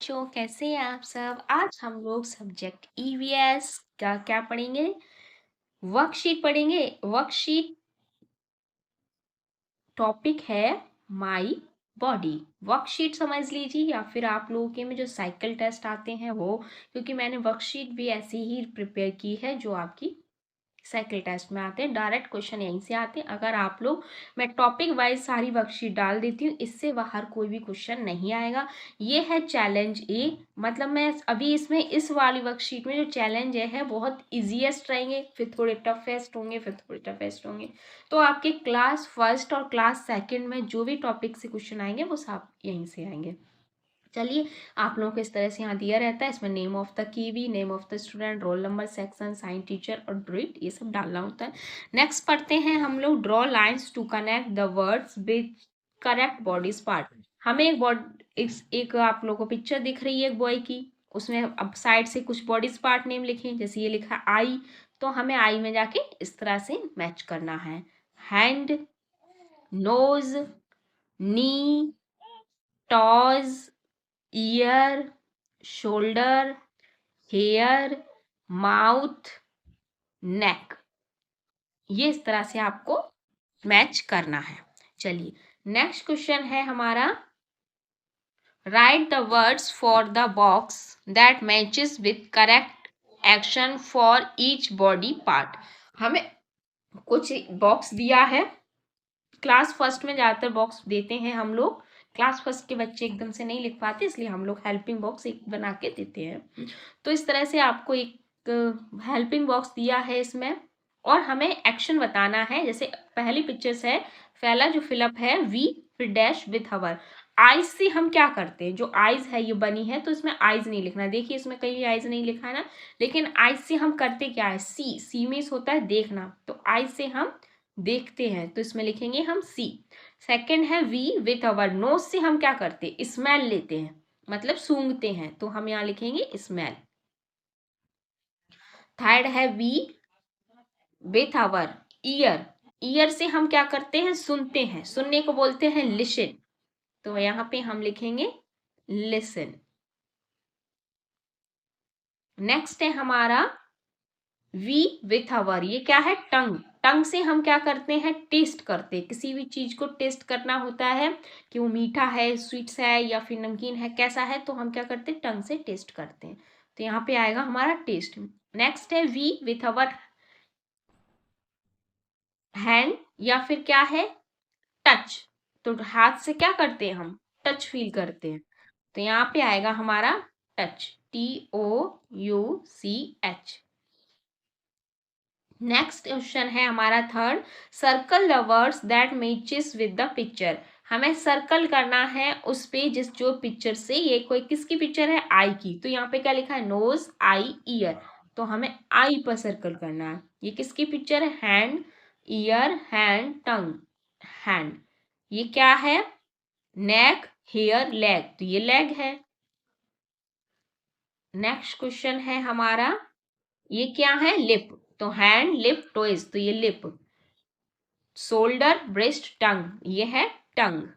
बच्चों कैसे हैं आप सब। आज हम लोग सब्जेक्ट ईवीएस का क्या पढ़ेंगे, वर्कशीट पढ़ेंगे। वर्कशीट टॉपिक है माई बॉडी। वर्कशीट समझ लीजिए या फिर आप लोगों के में जो साइकिल टेस्ट आते हैं वो, क्योंकि मैंने वर्कशीट भी ऐसी ही प्रिपेयर की है जो आपकी साइकिल टेस्ट में आते हैं। डायरेक्ट क्वेश्चन यहीं से आते हैं। अगर आप लोग, मैं टॉपिक वाइज सारी वर्कशीट डाल देती हूँ, इससे बाहर कोई भी क्वेश्चन नहीं आएगा। ये है चैलेंज ए, मतलब मैं अभी इसमें इस वाली वर्कशीट में जो चैलेंज है बहुत इजीएस्ट रहेंगे, फिर थोड़े टफेस्ट होंगे, फिर थोड़े टफेस्ट होंगे। तो आपके क्लास फर्स्ट और क्लास सेकंड में जो भी टॉपिक से क्वेश्चन आएंगे वो सब यहीं से आएंगे। चलिए, आप लोगों को इस तरह से यहाँ दिया रहता है, इसमें name of the kiwi, name of the student, roll number, section, sign, teacher और डेट, ये सब डालना होता है। नेक्स्ट पढ़ते हैं हम लोग, draw lines to connect the words with correct bodies part. हमें एक आप लोगों को पिक्चर दिख रही है एक बॉय की, उसमें अब साइड से कुछ बॉडीज पार्ट नेम लिखें, जैसे ये लिखा आई, तो हमें आई में जाके इस तरह से मैच करना है। हैंड, नोज, नी, टॉज, ईयर, शोल्डर, हेयर, माउथ, नेक, ये इस तरह से आपको मैच करना है। चलिए, नेक्स्ट क्वेश्चन है हमारा, right the words for the box that matches with correct action for each body part. हमें कुछ बॉक्स दिया है, क्लास फर्स्ट में ज़्यादातर बॉक्स देते हैं हम लोग, क्लास फर्स्ट के बच्चे एकदम से नहीं लिख पाते, इसलिए हम लोग हेल्पिंग बॉक्स एक बना के देते हैं। तो इस तरह से आपको एक हेल्पिंग बॉक्स दिया है इसमें, और हमें एक्शन बताना है। जैसे पहली पिक्चर्स है, पहला जो फिलअप है वी, फिर डैश विथ हवर। आइज से हम क्या करते हैं, जो आइज है ये बनी है तो इसमें आइज नहीं लिखना, देखिए इसमें कहीं भी आइज नहीं लिखा है ना, लेकिन आइज से हम करते क्या है, सी, सी मीन्स होता है देखना, तो आइज से हम देखते हैं तो इसमें लिखेंगे हम सी। सेकंड है वी विथ अवर, नोज से हम क्या करते हैं, स्मेल लेते हैं, मतलब सूंघते हैं, तो हम यहाँ लिखेंगे स्मेल। थर्ड है we with our ear, ear से हम क्या करते हैं, सुनते हैं, सुनने को बोलते हैं लिसन, तो यहाँ पे हम लिखेंगे लिसन। नेक्स्ट है हमारा वी विथ अवर, ये क्या है, टंग, टंग से हम क्या करते हैं, टेस्ट करते हैं, किसी भी चीज को टेस्ट करना होता है कि वो मीठा है, स्वीट्स है या फिर नमकीन है, कैसा है, तो हम क्या करते हैं, टंग से टेस्ट करते हैं, तो यहाँ पे आएगा हमारा टेस्ट। नेक्स्ट है वी विथ अवर हैंड, या फिर क्या है, टच, तो हाथ से क्या करते हैं हम, टच फील करते हैं, तो यहाँ पे आएगा हमारा टच, TOUCH। नेक्स्ट क्वेश्चन है हमारा third, circle the words that matches with the picture. हमें सर्कल करना है उस पे जिस जो पिक्चर से, ये कोई किसकी पिक्चर है, आई की, तो यहाँ पे क्या लिखा है, नोज, आई, ईयर, तो हमें आई पर सर्कल करना है। ये किसकी पिक्चर है, हैंड, ईयर, हैंड, टंग, हैंड। ये क्या है, नेक, हेयर, लेग, तो ये लेग है। नेक्स्ट क्वेश्चन है हमारा, ये क्या है, लिप, तो हैंड, लिप, टोइज, तो ये लिप। शोल्डर, ब्रेस्ट, टंग, ये है टंग।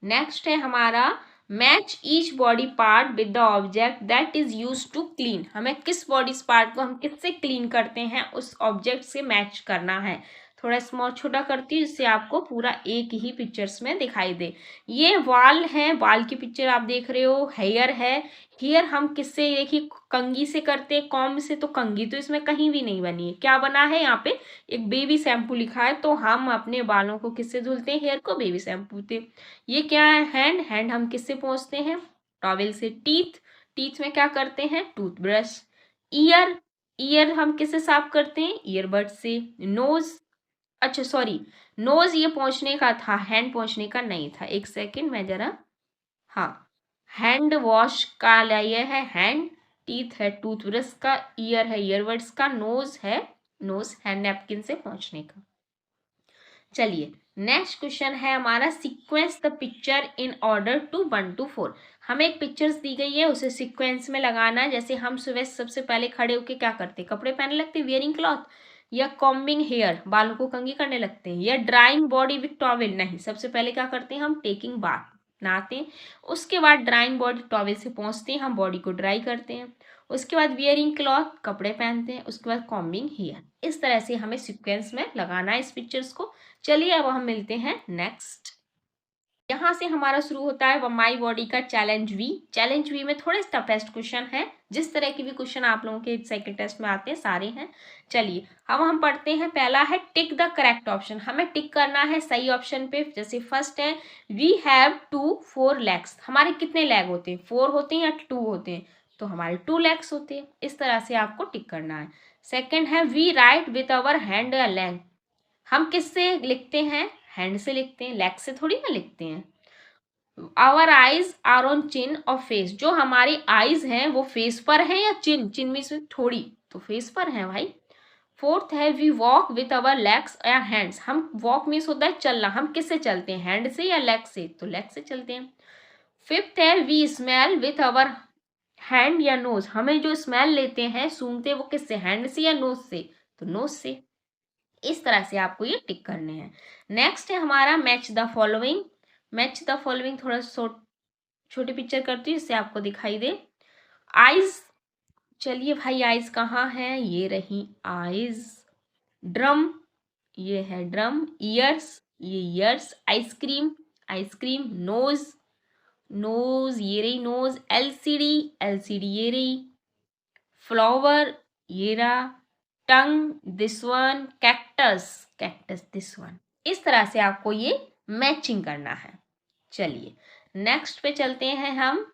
नेक्स्ट है हमारा, match each body part with the object that is use to clean. हमें किस बॉडी पार्ट को हम किससे क्लीन करते हैं, उस ऑब्जेक्ट से मैच करना है। थोड़ा स्मॉल छोटा करती हूँ जिससे आपको पूरा एक ही पिक्चर्स में दिखाई दे। ये वाल है, वाल की पिक्चर आप देख रहे हो, हेयर है, हेयर हम किससे, देखिए कंघी से करते हैं, कॉम्ब से, तो कंघी तो इसमें कहीं भी नहीं बनी है, क्या बना है यहाँ पे, एक बेबी शैम्पू लिखा है, तो हम अपने बालों को किससे धुलते हैं, हेयर को बेबी शैम्पू से। ये क्या है, हैंड, हैंड हम किससे पोंछते हैं, टॉवेल से। टीथ, टीथ में क्या करते हैं, टूथब्रश। ईयर, ईयर हम किससे साफ करते हैं, ईयरबड से। नोज, अच्छा सॉरी, नोज ये पोंछने का था, हैंड पोंछने का नहीं था, एक सेकेंड मैं जरा, हाँ, हैंड वॉश का लिए है हैंड, टीथ है टूथब्रश का, ईयर है ईयरबड्स का, नोज है नोज हैंड नैपकिन से पोंछने का। चलिए, नेक्स्ट क्वेश्चन है हमारा, sequence the picture in order to 1 to 4। हमें एक पिक्चर्स दी गई है, उसे सीक्वेंस में लगाना है। जैसे हम सुबह सबसे पहले खड़े होके क्या करते हैं, कपड़े पहनने लगते हैं, वियरिंग क्लॉथ, या कॉम्बिंग हेयर, बालों को कंघी करने लगते हैं, या ड्राइंग बॉडी विथ टॉवेल, नहीं, सबसे पहले क्या करते हैं हम, टेकिंग बाथ। नहाते हैं। उसके बाद ड्राइंग बॉडी, टॉवेल से पोंछते हैं, हम बॉडी को ड्राई करते हैं। उसके बाद वियरिंग क्लॉथ, कपड़े पहनते हैं। उसके बाद कॉम्बिंग हेयर। इस तरह से हमें सीक्वेंस में लगाना है इस पिक्चर्स को। चलिए अब हम मिलते हैं नेक्स्ट। यहाँ से हमारा शुरू होता है माई बॉडी का चैलेंज वी। चैलेंज वी में थोड़े टफेस्ट क्वेश्चन है, जिस तरह के भी क्वेश्चन आप लोगों के साइकिल टेस्ट में आते हैं सारे हैं। चलिए अब हम पढ़ते हैं। पहला है टिक द करेक्ट ऑप्शन। हमें टिक करना है सही ऑप्शन पे। जैसे फर्स्ट है वी हैव 4 लेग्स। हमारे कितने लेग होते हैं, 4 होते हैं या 2 होते हैं, तो हमारे 2 लेग्स होते हैं। इस तरह से आपको टिक करना है। सेकेंड है we write with our hand या लेग। हम किससे लिखते हैं, हैंड से लिखते हैं, लेग से थोड़ी ना लिखते हैं। आवर आईज आर ऑन चिन और फेस। जो हमारी आईज हैं वो फेस पर है या चिन, चिन में से थोड़ी, तो फेस पर है भाई। फोर्थ है we walk with our legs या हैंड्स। हम वॉक मीन्स होता है चलना, हम किससे चलते हैं, हैंड से या लेग से, तो लेग से चलते हैं। फिफ्थ है we smell with our hand या नोज। हमें जो स्मेल लेते हैं, सूंघते हैं, वो किससे, हैंड से या नोज से, तो नोज से। इस तरह से आपको ये टिक करने हैं। नेक्स्ट है हमारा match the following. Match the following थोड़ा छोटी पिक्चर करती हूँ जिससे आपको दिखाई दे। आइज, चलिए भाई आइज कहाँ है, ये रही आइज। ड्रम, ये है ड्रम। ईयर्स, ये ears. Ice cream, ice cream. Nose, nose, ये रही नोज। एलसीडी, एलसीडी ये रही। फ्लावर, ये रहा। Tongue, this one. Cactus, cactus this one. इस तरह से आपको ये मैचिंग करना है। चलिए नेक्स्ट पे चलते हैं हम।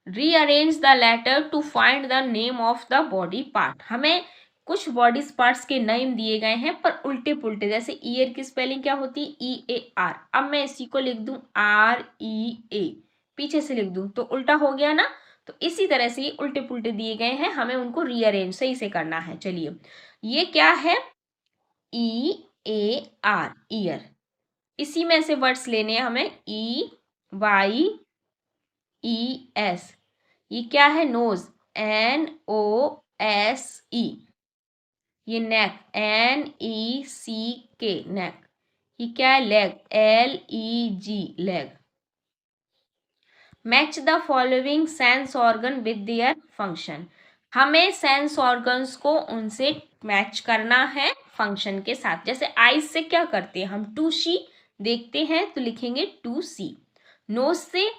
Rearrange the letter to find the name of the body part. हमें कुछ बॉडी पार्ट्स के नेम दिए गए हैं पर उल्टे पुल्टे। जैसे ईयर की स्पेलिंग क्या होती है, EAR। अब मैं इसी को लिख दूं REA, पीछे से लिख दूं तो उल्टा हो गया ना। तो इसी तरह से ये उल्टे पुल्टे दिए गए हैं, हमें उनको रीअरेंज सही से करना है। चलिए ये क्या है, EAR, ईयर। इसी में से वर्ड्स लेने हैं हमें। EYES। ये क्या है, नोज, NOSE। ये नेक, NECK, नेक। ये क्या है, leg, LEG, leg. Match the following sense organ with their function. हमें सेंस ऑर्गन्स को उनसे मैच करना है फंक्शन के साथ। जैसे आईज से क्या करते हैं हम, टू सी देखते हैं तो लिखेंगे टू सी। नोज से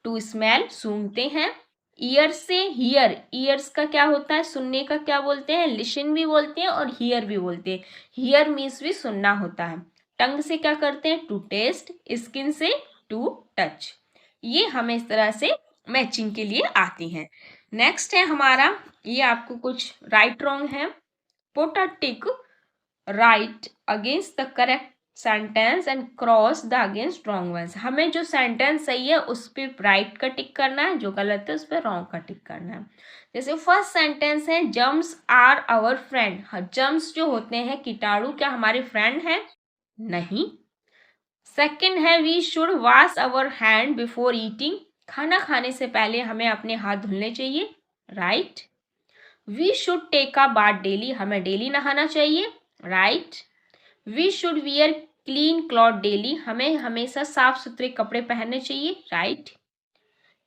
टू स्मेल, सूंघते हैं। ईयर से हियर, ईयर्स का क्या होता है, सुनने का क्या बोलते हैं, लिसन भी बोलते हैं और हियर भी बोलते हैं। हियर मीन्स भी सुनना होता है। टंग से क्या करते हैं, टू टेस्ट। स्किन से टू टच। ये हमें इस तरह से मैचिंग के लिए आती हैं। नेक्स्ट है हमारा, ये आपको कुछ राइट रॉन्ग है। Put a tick right against the correct sentence and cross the against wrong ones. हमें जो सेंटेंस सही है उस पर राइट का टिक करना है, जो गलत है उस पर रॉन्ग का टिक करना है। जैसे फर्स्ट सेंटेंस है germs are our friend. Germs जो होते हैं कीटाणु, क्या हमारे फ्रेंड हैं, नहीं। सेकेंड है we should wash our hand before eating. खाना खाने से पहले हमें अपने हाथ धुलने चाहिए, right. We should take a bath daily. हमें डेली नहाना चाहिए, right. We should wear clean cloth daily. हमें हमेशा साफ सुथरे कपड़े पहनने चाहिए, right.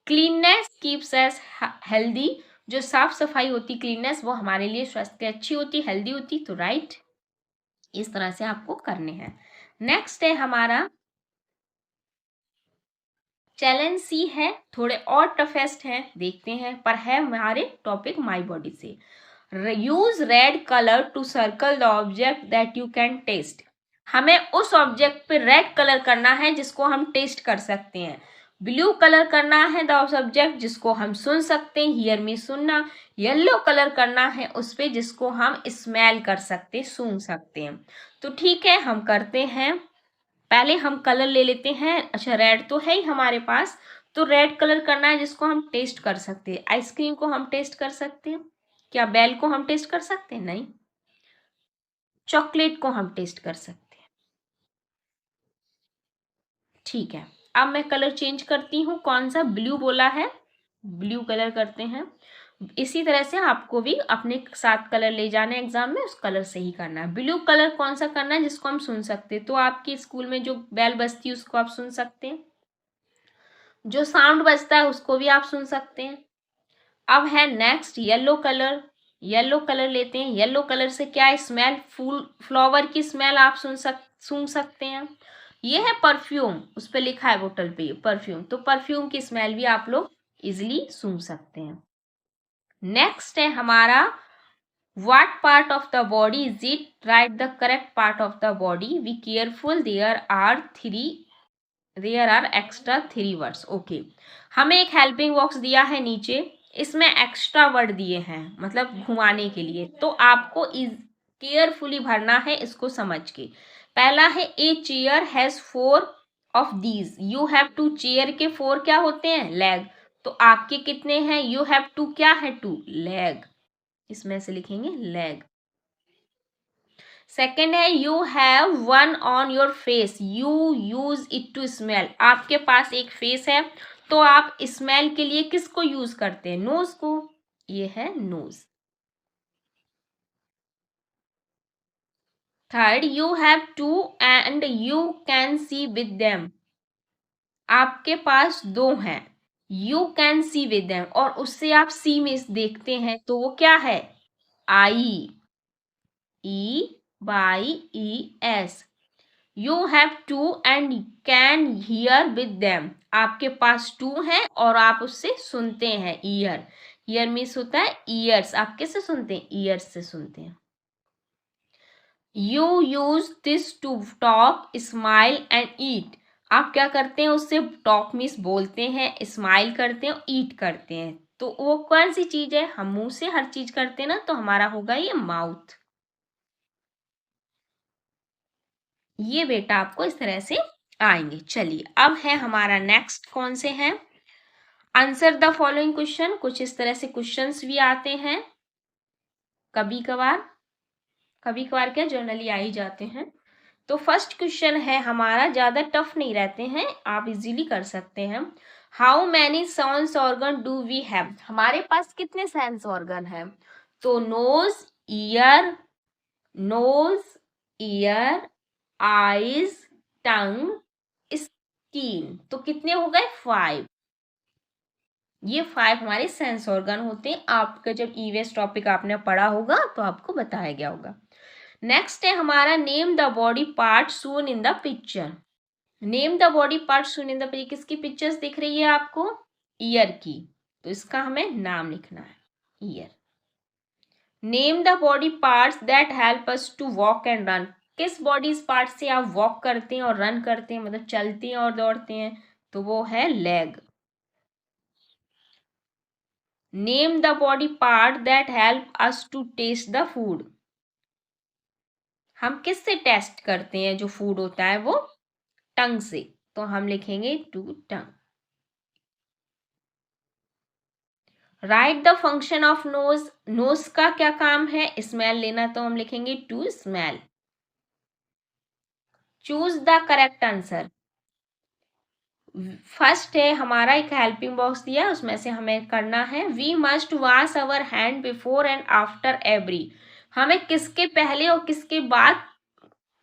Cleanness keeps us healthy. जो साफ सफाई होती, क्लीननेस, वो हमारे लिए स्वास्थ्य अच्छी होती, हेल्दी होती, तो राइट। इस तरह से आपको करने हैं। नेक्स्ट है हमारा चैलेंज सी है, थोड़े और टफेस्ट हैं, देखते हैं, पर है हमारे टॉपिक माई बॉडी से। Use red colour to circle the object that you can taste. हमें उस ऑब्जेक्ट पे रेड कलर करना है जिसको हम टेस्ट कर सकते हैं। ब्लू कलर करना है द सब्जेक्ट जिसको हम सुन सकते हैं, हियर में सुनना। येलो कलर करना है उस पे जिसको हम स्मेल कर सकते, सूंघ सकते हैं। तो ठीक है, हम करते हैं। पहले हम कलर ले लेते हैं। अच्छा, रेड तो है ही हमारे पास, तो रेड कलर करना है जिसको हम टेस्ट कर सकते हैं। आइसक्रीम को हम टेस्ट कर सकते हैं, क्या बेल को हम टेस्ट कर सकते हैं, नहीं। चॉकलेट को हम टेस्ट कर सकते हैं, ठीक है। अब मैं कलर चेंज करती हूँ, कौन सा, ब्लू बोला है, ब्लू कलर करते हैं। इसी तरह से आपको भी अपने साथ कलर ले जाना है एग्जाम में, उस कलर से ही करना है। ब्लू कलर कौन सा करना है जिसको हम सुन सकते हैं, तो आपके स्कूल में जो बेल बजती है उसको आप सुन सकते हैं। जो साउंड बजता है उसको भी आप सुन सकते हैं। अब है next yellow colour. Yellow colour लेते हैं। येलो कलर से क्या स्मेल, फूल फ्लावर की स्मेल आप सूंघ सकते हैं। ये है परफ्यूम, उस पर लिखा है बोतल पे परफ्यूम, तो परफ्यूम की स्मेल भी आप लोग इजिली सूंघ सकते हैं। नेक्स्ट है हमारा what part of the body is it? Write the correct part of the body. Be careful, there are extra three words. Okay, हमें एक हेल्पिंग बॉक्स दिया है नीचे, इसमें एक्स्ट्रा वर्ड दिए हैं मतलब घुमाने के लिए, तो आपको केयरफुली भरना है इसको समझ के। पहला है a chair has four of these. You have two, chair के फोर क्या होते हैं, लेग, तो आपके कितने हैं, यू हैव टू क्या है, टू लेग, इसमें से लिखेंगे लेग। सेकेंड है you have one on your face, you use it to smell. आपके पास एक फेस है तो आप स्मेल के लिए किसको यूज करते हैं, नोज को, ये है nose. Third you have two and you can see with them. आपके पास दो हैं, you can see with them, और उससे आप सी में देखते हैं तो वो क्या है, eye, E Y E S. You have two and can hear with them. आपके पास टू है और आप उससे सुनते हैं, ईयर, ईयर मीन्स होता है ईयर्स। आप किससे सुनते हैं, ईयर्स से सुनते हैं। You use this to talk, smile and eat. आप क्या करते हैं उससे, टॉक मीन्स बोलते हैं, स्माइल करते हैं, ईट करते हैं, तो वो कौन सी चीज है, हम मुंह से हर चीज करते हैं ना, तो हमारा होगा ये माउथ। ये बेटा आपको इस तरह से आएंगे। चलिए अब है हमारा नेक्स्ट, कौन से हैं, आंसर द फॉलोइंग क्वेश्चन। कुछ इस तरह से क्वेश्चंस भी आते हैं कभी कभार, कभी कभार क्या जनरली आ ही जाते हैं। तो फर्स्ट क्वेश्चन है हमारा, ज्यादा टफ नहीं रहते हैं, आप इजीली कर सकते हैं। How many sense organ do we have. हमारे पास कितने सेंस ऑर्गन है, तो nose, ear, nose, ear, eyes, tongue, skin, तो कितने हो गए, 5। ये 5 हमारे सेंस ऑर्गन होते हैं। आपका जब ईवीएस टॉपिक आपने पढ़ा होगा तो आपको बताया गया होगा। नेक्स्ट है हमारा, name the body part shown in the picture. Name the body part shown in the picture, किसकी पिक्चर्स दिख रही है आपको, ईयर की, तो इसका हमें नाम लिखना है, ear. Name the body parts that help us to walk and run. किस बॉडी पार्ट से आप वॉक करते हैं और रन करते हैं, मतलब चलते हैं और दौड़ते हैं, तो वो है leg. Name the body part that help us to taste the food. हम किससे टेस्ट करते हैं जो फूड होता है, वो टंग से, तो हम लिखेंगे to tongue. Write the function of nose. Nose का क्या काम है, स्मेल लेना, तो हम लिखेंगे to smell. Choose the correct answer. First है हमारा, एक हेल्पिंग बॉक्स दिया उसमें से हमें करना है, we must wash our hand before and after every. हमें किसके पहले और किसके बाद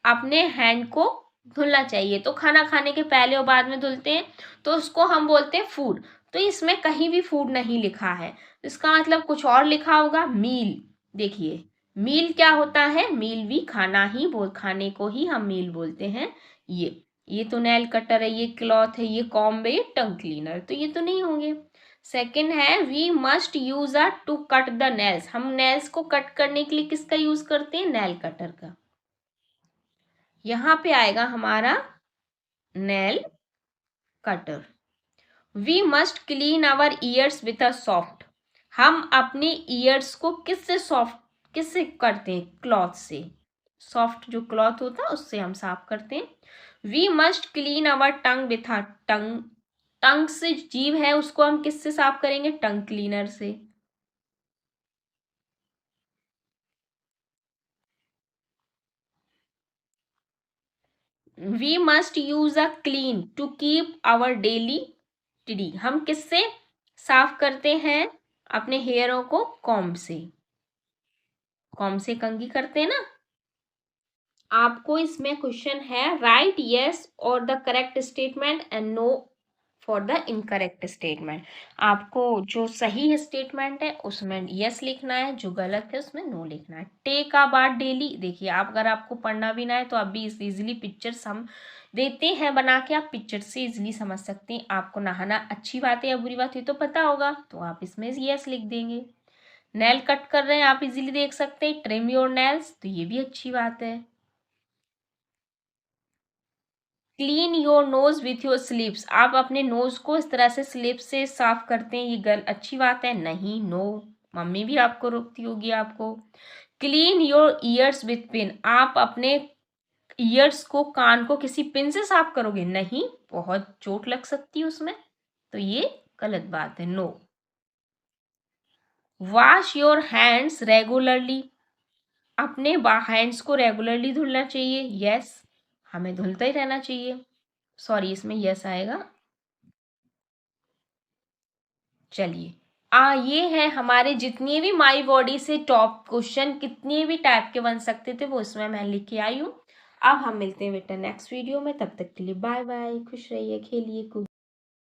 अपने हैंड को धुलना चाहिए, तो खाना खाने के पहले और बाद में धुलते हैं, तो उसको हम बोलते हैं फूड। तो इसमें कहीं भी फूड नहीं लिखा है, इसका मतलब कुछ और लिखा होगा, मील। देखिए मील क्या होता है, मील भी खाना ही खाने को ही हम मील बोलते हैं। ये तो नेल कटर है, ये क्लॉथ है, ये कॉम्ब है, ये टंग क्लीनर, तो ये तो नहीं होंगे। सेकेंड है, we must use a to cut the nails. हम नेल्स को कट करने के लिए किसका यूज करते हैं, नेल कटर का। यहां पे आएगा हमारा nail cutter. We must clean our ears with a soft. हम अपने ईयर्स को किससे करते हैं, क्लॉथ से। सॉफ्ट जो क्लॉथ होता है उससे हम साफ करते हैं। We must clean our tongue with a tongue. Tongue से जीभ है उसको हम किससे साफ करेंगे, टंग क्लीनर से। We must use a clean to keep our daily tidy. हम किससे साफ करते हैं अपने हेयरों को, कॉम्ब से। कॉम्ब से कंघी करते हैं ना। आपको इसमें क्वेश्चन है, राइट यस और the correct statement and no for the incorrect statement. आपको जो सही स्टेटमेंट है उसमें यस लिखना है, जो गलत है उसमें नो लिखना है। टेक अ बाथ डेली, देखिए आप अगर आपको पढ़ना भी ना है तो आप भी इजीली पिक्चर्स हम देते हैं बना के, आप पिक्चर से इजीली समझ सकते हैं। आपको नहाना अच्छी बात है या बुरी बात है तो पता होगा, तो आप इसमें यस लिख देंगे। नेल कट कर रहे हैं, आप इजीली देख सकते हैं ट्रिम योर नेल्स, तो ये भी अच्छी बात है। Clean your nose with your slips, आप अपने नोज को इस तरह से स्लिप से साफ करते हैं, ये अच्छी बात है नहीं, नो, मम्मी भी आपको रोकती होगी आपको। Clean your ears with pin, आप अपने ईयर्स को, कान को किसी पिन से साफ करोगे, नहीं, बहुत चोट लग सकती है उसमें, तो ये गलत बात है, no. Wash your hands regularly, अपने हैंड्स को रेगुलरली धुलना चाहिए, यस, हमें धुलता ही रहना चाहिए। सॉरी, इसमें यस आएगा। चलिए, ये है हमारे जितने भी माई बॉडी से टॉप क्वेश्चन, कितने भी टाइप के बन सकते थे वो इसमें मैं लिख के आई हूँ। अब हम मिलते हैं बेटा नेक्स्ट वीडियो में, तब तक के लिए बाय बाय, खुश रहिए, खेलिए, कूदिए।